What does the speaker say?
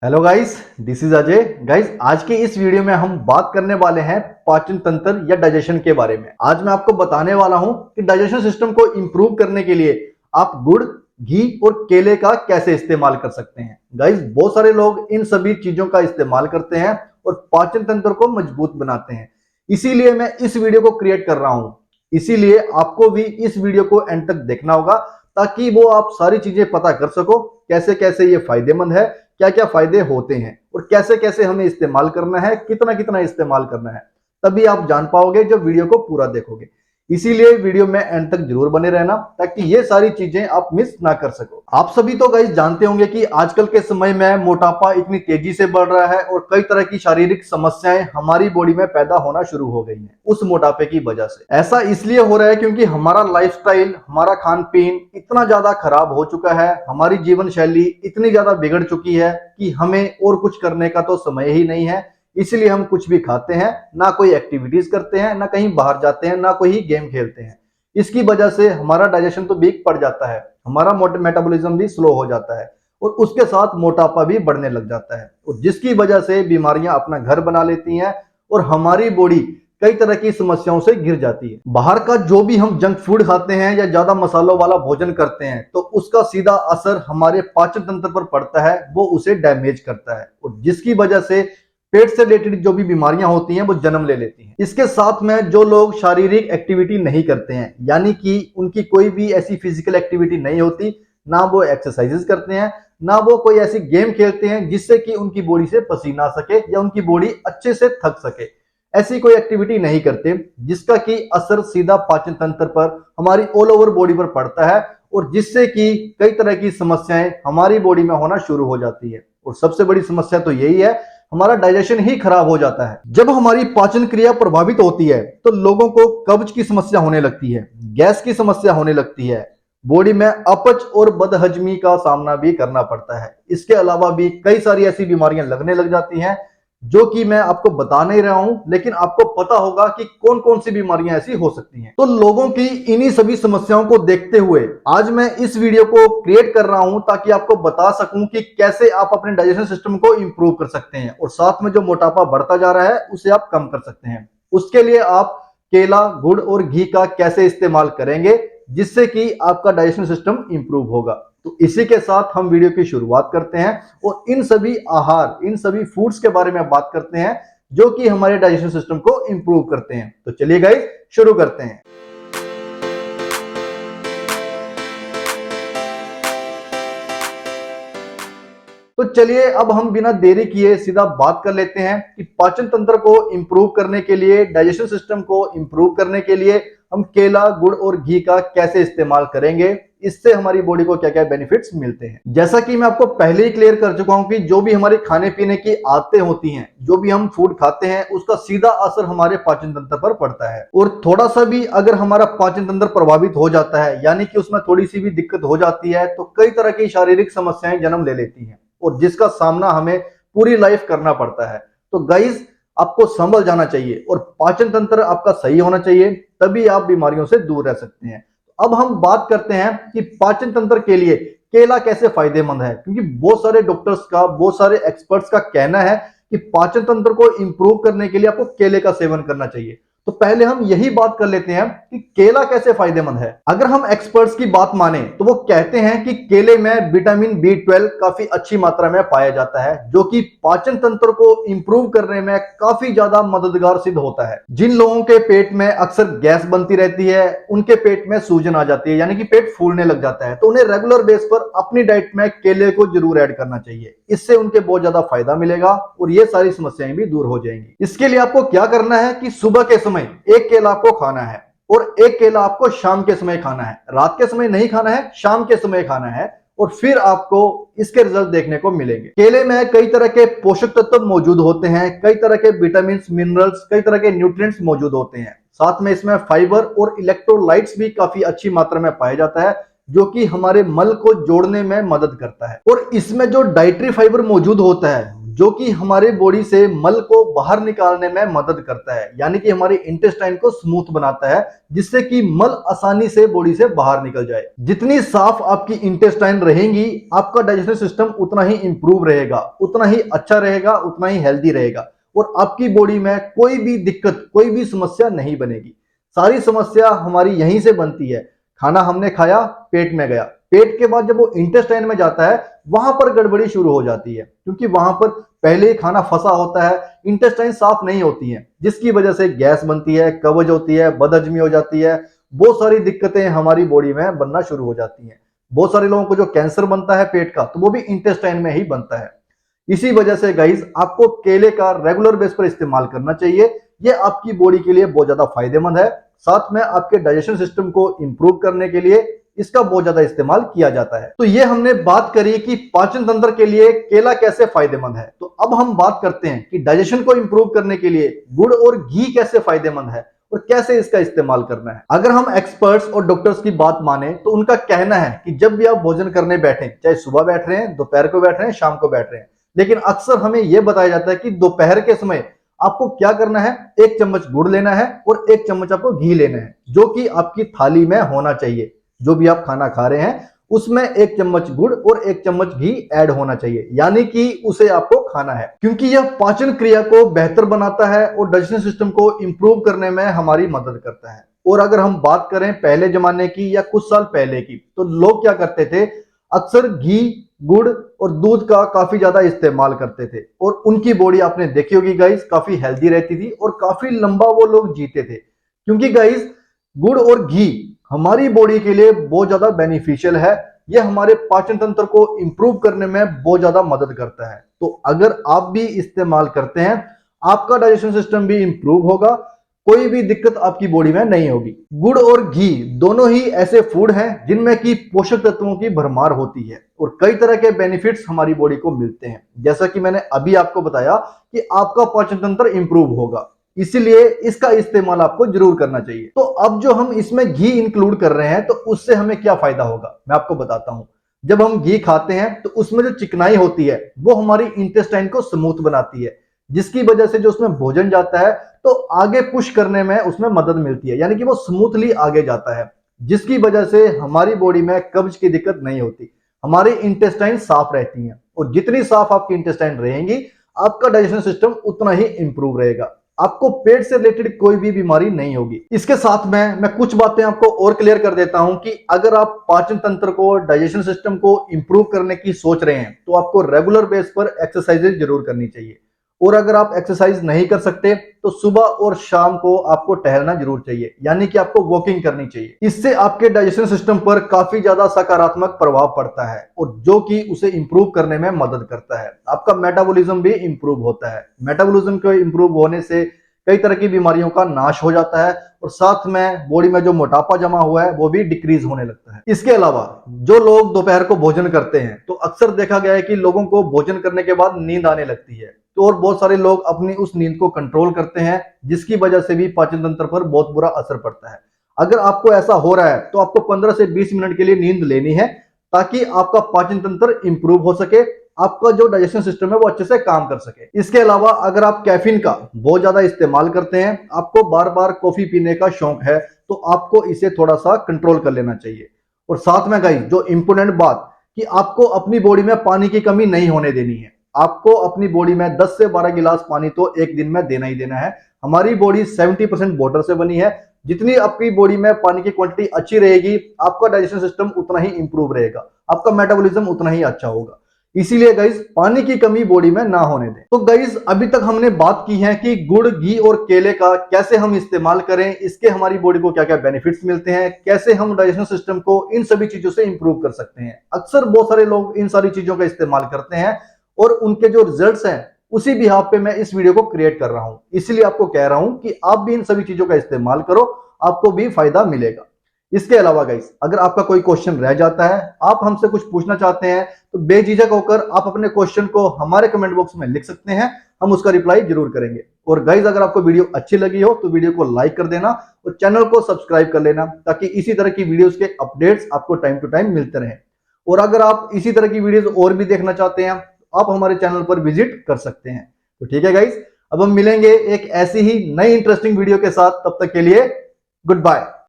Hello guys, this is Ajay. Guys, आज के इस वीडियो में हम बात करने वाले हैं पाचन तंत्र या डाइजेशन के बारे में। आज मैं आपको बताने वाला हूं कि डाइजेशन सिस्टम को इंप्रूव करने के लिए आप गुड़, घी और केले का कैसे इस्तेमाल कर सकते हैं। गाइस, बहुत सारे लोग इन सभी चीजों का इस्तेमाल करते हैं और पाचन तंत्र को मजबूत बनाते हैं। इसीलिए मैं इस वीडियो को क्रिएट कर रहा हूं। इसीलिए आपको भी इस वीडियो को एंड तक देखना होगा ताकि वो आप सारी चीजें पता कर सको, कैसे कैसे ये फायदेमंद है, क्या क्या फायदे होते हैं और कैसे कैसे हमें इस्तेमाल करना है, कितना कितना इस्तेमाल करना है। तभी आप जान पाओगे जब वीडियो को पूरा देखोगे। इसीलिए वीडियो में एंड तक जरूर बने रहना ताकि ये सारी चीजें आप मिस ना कर सको। आप सभी तो गाइस जानते होंगे कि आजकल के समय में मोटापा इतनी तेजी से बढ़ रहा है और कई तरह की शारीरिक समस्याएं हमारी बॉडी में पैदा होना शुरू हो गई हैं उस मोटापे की वजह से। ऐसा इसलिए हो रहा है क्योंकि हमारा लाइफस्टाइल, हमारा खान पीन इतना ज्यादा खराब हो चुका है, हमारी जीवन शैली इतनी ज्यादा बिगड़ चुकी है कि हमें और कुछ करने का तो समय ही नहीं है। इसलिए हम कुछ भी खाते हैं, ना कोई एक्टिविटीज करते हैं, ना कहीं बाहर जाते हैं, ना कोई गेम खेलते हैं। इसकी वजह से हमारा डाइजेशन तो वीक पड़ जाता है, हमारा मेटाबॉलिज्म भी स्लो हो जाता है और उसके साथ मोटापा भी बढ़ने लग जाता है और जिसकी वजह से बीमारियां अपना घर बना लेती हैं और हमारी बॉडी कई तरह की समस्याओं से घिर जाती है। बाहर का जो भी हम जंक फूड खाते हैं या ज्यादा मसालों वाला भोजन करते हैं तो उसका सीधा असर हमारे पाचन तंत्र पर पड़ता है, वो उसे डैमेज करता है और जिसकी वजह से पेट से रिलेटेड जो भी बीमारियां होती हैं वो जन्म ले लेती हैं। इसके साथ में जो लोग शारीरिक एक्टिविटी नहीं करते हैं, यानी कि उनकी कोई भी ऐसी फिजिकल एक्टिविटी नहीं होती, ना वो एक्सरसाइजेस करते हैं, ना वो कोई ऐसी गेम खेलते हैं जिससे कि उनकी बॉडी से पसीना आ सके या उनकी बॉडी अच्छे से थक सके, ऐसी कोई एक्टिविटी नहीं करते जिसका कि असर सीधा पाचन तंत्र पर, हमारी ऑल ओवर बॉडी पर पड़ता है और जिससे कि कई तरह की समस्याएं हमारी बॉडी में होना शुरू हो जाती है। और सबसे बड़ी समस्या तो यही है, हमारा डाइजेशन ही खराब हो जाता है। जब हमारी पाचन क्रिया प्रभावित होती है तो लोगों को कब्ज की समस्या होने लगती है, गैस की समस्या होने लगती है, बॉडी में अपच और बदहजमी का सामना भी करना पड़ता है। इसके अलावा भी कई सारी ऐसी बीमारियां लगने लग जाती हैं जो कि मैं आपको बता नहीं रहा हूं, लेकिन आपको पता होगा कि कौन कौन सी बीमारियां ऐसी हो सकती हैं। तो लोगों की इन्हीं सभी समस्याओं को देखते हुए आज मैं इस वीडियो को क्रिएट कर रहा हूं ताकि आपको बता सकूं कि कैसे आप अपने डाइजेशन सिस्टम को इंप्रूव कर सकते हैं और साथ में जो मोटापा बढ़ता जा रहा है उसे आप कम कर सकते हैं। उसके लिए आप केला, गुड़ और घी का कैसे इस्तेमाल करेंगे जिससे कि आपका डाइजेशन सिस्टम इंप्रूव होगा। तो इसी के साथ हम वीडियो की शुरुआत करते हैं और इन सभी आहार, इन सभी फूड्स के बारे में बात करते हैं जो कि हमारे डाइजेशन सिस्टम को इंप्रूव करते हैं। तो चलिए गाइस, शुरू करते हैं। तो चलिए अब हम बिना देरी किए सीधा बात कर लेते हैं कि पाचन तंत्र को इंप्रूव करने के लिए, डाइजेशन सिस्टम को इंप्रूव करने के लिए हम केला, गुड़ और घी का कैसे इस्तेमाल करेंगे, इससे हमारी बॉडी को क्या क्या बेनिफिट्स मिलते हैं। जैसा कि मैं आपको पहले ही क्लियर कर चुका हूं कि जो भी हमारे खाने पीने की आदतें होती हैं, जो भी हम फूड खाते हैं, उसका सीधा असर हमारे पाचन तंत्र पर पड़ता है और थोड़ा सा भी अगर हमारा पाचन तंत्र प्रभावित हो जाता है, यानी कि उसमें थोड़ी सी भी दिक्कत हो जाती है, तो कई तरह की शारीरिक समस्याएं जन्म ले लेती हैं और जिसका सामना हमें पूरी लाइफ करना पड़ता है। तो गाइस, आपको संभल जाना चाहिए और पाचन तंत्र आपका सही होना चाहिए, तभी आप बीमारियों से दूर रह सकते हैं। अब हम बात करते हैं कि पाचन तंत्र के लिए केला कैसे फायदेमंद है, क्योंकि बहुत सारे डॉक्टर्स का, बहुत सारे एक्सपर्ट्स का कहना है कि पाचन तंत्र को इंप्रूव करने के लिए आपको केले का सेवन करना चाहिए। तो पहले हम यही बात कर लेते हैं कि केला कैसे फायदेमंद है। अगर हम एक्सपर्ट्स की बात माने तो वो कहते हैं कि केले में विटामिन B12 काफी अच्छी मात्रा में पाया जाता है, जो कि पाचन तंत्र को इंप्रूव करने में काफी ज्यादा मददगार सिद्ध होता है। जिन लोगों के पेट में अक्सर गैस बनती रहती है, उनके पेट में सूजन आ जाती है, यानी कि पेट फूलने लग जाता है, तो उन्हें रेगुलर बेस पर अपनी डाइट में केले को जरूर ऐड करना चाहिए। इससे उनके बहुत ज्यादा फायदा मिलेगा और ये सारी समस्याएं भी दूर हो जाएंगी। इसके लिए आपको क्या करना है कि सुबह के समय एक केला आपको खाना है और एक केला आपको शाम के समय खाना है। रात के समय नहीं खाना है, शाम के समय खाना है और फिर आपको इसके रिजल्ट देखने को मिलेंगे। केले में कई तरह के पोषक तत्व मौजूद होते हैं, कई तरह के विटामिन, मिनरल्स, कई तरह के न्यूट्रिएंट्स मौजूद होते हैं। साथ में इसमें फाइबर और इलेक्ट्रोलाइट्स भी काफी अच्छी मात्रा में पाया जाता है, जो कि हमारे मल को जोड़ने में मदद करता है। और इसमें जो डाइटरी फाइबर मौजूद होता है, जो कि हमारे बॉडी से मल को बाहर निकालने में मदद करता है, यानी कि हमारे इंटेस्टाइन को स्मूथ बनाता है, जिससे कि मल आसानी से बॉडी से बाहर निकल जाए। जितनी साफ आपकी इंटेस्टाइन रहेंगी, आपका डाइजेशन सिस्टम उतना ही इंप्रूव रहेगा, उतना ही अच्छा रहेगा, उतना ही हेल्दी रहेगा और आपकी बॉडी में कोई भी दिक्कत, कोई भी समस्या नहीं बनेगी। सारी समस्या हमारी यहीं से बनती है। खाना हमने खाया, पेट में गया, पेट के बाद जब वो इंटेस्टाइन में जाता है, वहां पर गड़बड़ी शुरू हो जाती है, क्योंकि वहां पर पहले ही खाना फंसा होता है, इंटेस्टाइन साफ नहीं होती है, जिसकी वजह से गैस बनती है, कब्ज होती है, बदहजमी हो जाती है, बहुत सारी दिक्कतें हमारी बॉडी में बनना शुरू हो जाती हैं। बहुत सारे लोगों को जो कैंसर बनता है पेट का, तो वो भी इंटेस्टाइन में ही बनता है। इसी वजह से गाइज आपको केले का रेगुलर बेस पर इस्तेमाल करना चाहिए। ये आपकी बॉडी के लिए बहुत ज्यादा फायदेमंद है। साथ में आपके डाइजेशन सिस्टम को इंप्रूव करने के लिए इसका बहुत ज्यादा इस्तेमाल किया जाता है। तो ये हमने बात करी कि पाचन तंत्र के लिए केला कैसे फायदेमंद है। तो अब हम बात करते हैं कि डाइजेशन को इंप्रूव करने के लिए गुड़ और घी कैसे फायदेमंद है और कैसे इसका इस्तेमाल करना है। अगर हम एक्सपर्ट्स और डॉक्टर्स की बात माने तो उनका कहना है कि जब भी आप भोजन करने बैठे, चाहे सुबह बैठ रहे हैं, दोपहर को बैठ रहे हैं, शाम को बैठ रहे हैं, लेकिन अक्सर हमें यह बताया जाता है कि दोपहर के समय आपको क्या करना है, 1 चम्मच गुड़ लेना है और 1 चम्मच आपको घी लेना है, जो कि आपकी थाली में होना चाहिए। जो भी आप खाना खा रहे हैं उसमें 1 चम्मच गुड़ और 1 चम्मच घी ऐड होना चाहिए, यानी कि उसे आपको खाना है, क्योंकि यह पाचन क्रिया को बेहतर बनाता है और डाइजेशन सिस्टम को इंप्रूव करने में हमारी मदद करता है। और अगर हम बात करें पहले जमाने की या कुछ साल पहले की, तो लोग क्या करते थे, अक्सर घी, गुड़ और दूध का काफी ज्यादा इस्तेमाल करते थे और उनकी बॉडी आपने देखी होगी गाइस, काफी हेल्दी रहती थी और काफी लंबा वो लोग जीते थे। क्योंकि गाइस गुड़ और घी हमारी बॉडी के लिए बहुत ज्यादा बेनिफिशियल है। यह हमारे पाचन तंत्र को इंप्रूव करने में बहुत ज्यादा मदद करता है। तो अगर आप भी इस्तेमाल करते हैं, आपका डाइजेशन सिस्टम भी इंप्रूव होगा, कोई भी दिक्कत आपकी बॉडी में नहीं होगी। गुड़ और घी दोनों ही ऐसे फूड हैं जिनमें की पोषक तत्वों की भरमार होती है और कई तरह के बेनिफिट्स हमारी बॉडी को मिलते हैं। जैसा कि मैंने अभी आपको बताया कि आपका पाचन तंत्र इंप्रूव होगा, इसीलिए इसका इस्तेमाल आपको जरूर करना चाहिए। तो अब जो हम इसमें घी इंक्लूड कर रहे हैं, तो उससे हमें क्या फायदा होगा, मैं आपको बताता हूं। जब हम घी खाते हैं तो उसमें जो चिकनाई होती है वो हमारी इंटेस्टाइन को स्मूथ बनाती है, जिसकी वजह से जो उसमें भोजन जाता है तो आगे पुश करने में उसमें मदद मिलती है, यानी कि वो स्मूथली आगे जाता है, जिसकी वजह से हमारी बॉडी में कब्ज की दिक्कत नहीं होती, हमारी इंटेस्टाइन साफ रहती हैं। और जितनी साफ आपकी इंटेस्टाइन रहेंगी, आपका डाइजेशन सिस्टम उतना ही इंप्रूव रहेगा, आपको पेट से रिलेटेड कोई भी बीमारी नहीं होगी। इसके साथ में मैं कुछ बातें आपको और क्लियर कर देता हूं कि अगर आप पाचन तंत्र को, डाइजेशन सिस्टम को इंप्रूव करने की सोच रहे हैं, तो आपको रेगुलर बेस पर एक्सरसाइजेज जरूर करनी चाहिए। और अगर आप एक्सरसाइज नहीं कर सकते तो सुबह और शाम को आपको टहलना जरूर चाहिए, यानी कि आपको वॉकिंग करनी चाहिए। इससे आपके डाइजेशन सिस्टम पर काफी ज्यादा सकारात्मक प्रभाव पड़ता है और जो कि उसे इंप्रूव करने में मदद करता है। आपका मेटाबॉलिज्म भी इंप्रूव होता है। मेटाबॉलिज्म के इंप्रूव होने से कई तरह की बीमारियों का नाश हो जाता है और साथ में बॉडी में जो मोटापा जमा हुआ है वो भी डिक्रीज होने लगता है। इसके अलावा जो लोग दोपहर को भोजन करते हैं, तो अक्सर देखा गया है कि लोगों को भोजन करने के बाद नींद आने लगती है, तो और बहुत सारे लोग अपनी उस नींद को कंट्रोल करते हैं, जिसकी वजह से भी पाचन तंत्र पर बहुत बुरा असर पड़ता है। अगर आपको ऐसा हो रहा है तो आपको 15 से 20 मिनट के लिए नींद लेनी है, ताकि आपका पाचन तंत्र इंप्रूव हो सके, आपका जो डाइजेशन सिस्टम है वो अच्छे से काम कर सके। इसके अलावा अगर आप कैफीन का बहुत ज्यादा इस्तेमाल करते हैं, आपको बार बार कॉफी पीने का शौक है, तो आपको इसे थोड़ा सा कंट्रोल कर लेना चाहिए। और साथ में गाइस जो इंपोर्टेंट बात, कि आपको अपनी बॉडी में पानी की कमी नहीं होने देनी है। आपको अपनी बॉडी में 10 से 12 गिलास पानी तो एक दिन में देना ही देना है। हमारी बॉडी 70% वाटर से बनी है। जितनी आपकी बॉडी में पानी की क्वांटिटी अच्छी रहेगी, आपका डाइजेशन सिस्टम उतना ही इंप्रूव रहेगा, आपका मेटाबॉलिज्म उतना ही अच्छा होगा। इसीलिए गाइस पानी की कमी बॉडी में ना होने दें। तो गाइस अभी तक हमने बात की है कि गुड़, घी और केले का कैसे हम इस्तेमाल करें, इसके हमारी बॉडी को क्या क्या बेनिफिट्स मिलते हैं, कैसे हम डाइजेशन सिस्टम को इन सभी चीजों से इंप्रूव कर सकते हैं। अक्सर बहुत सारे लोग इन सारी चीजों का इस्तेमाल करते हैं और उनके जो रिजल्ट्स हैं उसी बिहाफ पे मैं इस वीडियो को क्रिएट कर रहा हूं। इसलिए आपको कह रहा हूं कि आप भी इन सभी चीजों का इस्तेमाल करो, आपको भी फायदा मिलेगा। इसके अलावा गाइस अगर आपका कोई क्वेश्चन रह जाता है, आप हमसे कुछ पूछना चाहते हैं, तो बेझिझक होकर आप अपने क्वेश्चन को हमारे कमेंट बॉक्स में लिख सकते हैं, हम उसका रिप्लाई जरूर करेंगे। और गाइस अगर आपको वीडियो अच्छी लगी हो तो वीडियो को लाइक कर देना और चैनल को सब्सक्राइब कर लेना, ताकि इसी तरह की वीडियोस के अपडेट्स आपको टाइम टू टाइम मिलते रहें। और अगर आप इसी तरह की वीडियोस और भी देखना चाहते हैं, आप हमारे चैनल पर विजिट कर सकते हैं। तो ठीक है गाइस, अब हम मिलेंगे एक ऐसी ही नई इंटरेस्टिंग वीडियो के साथ। तब तक के लिए गुड बाय।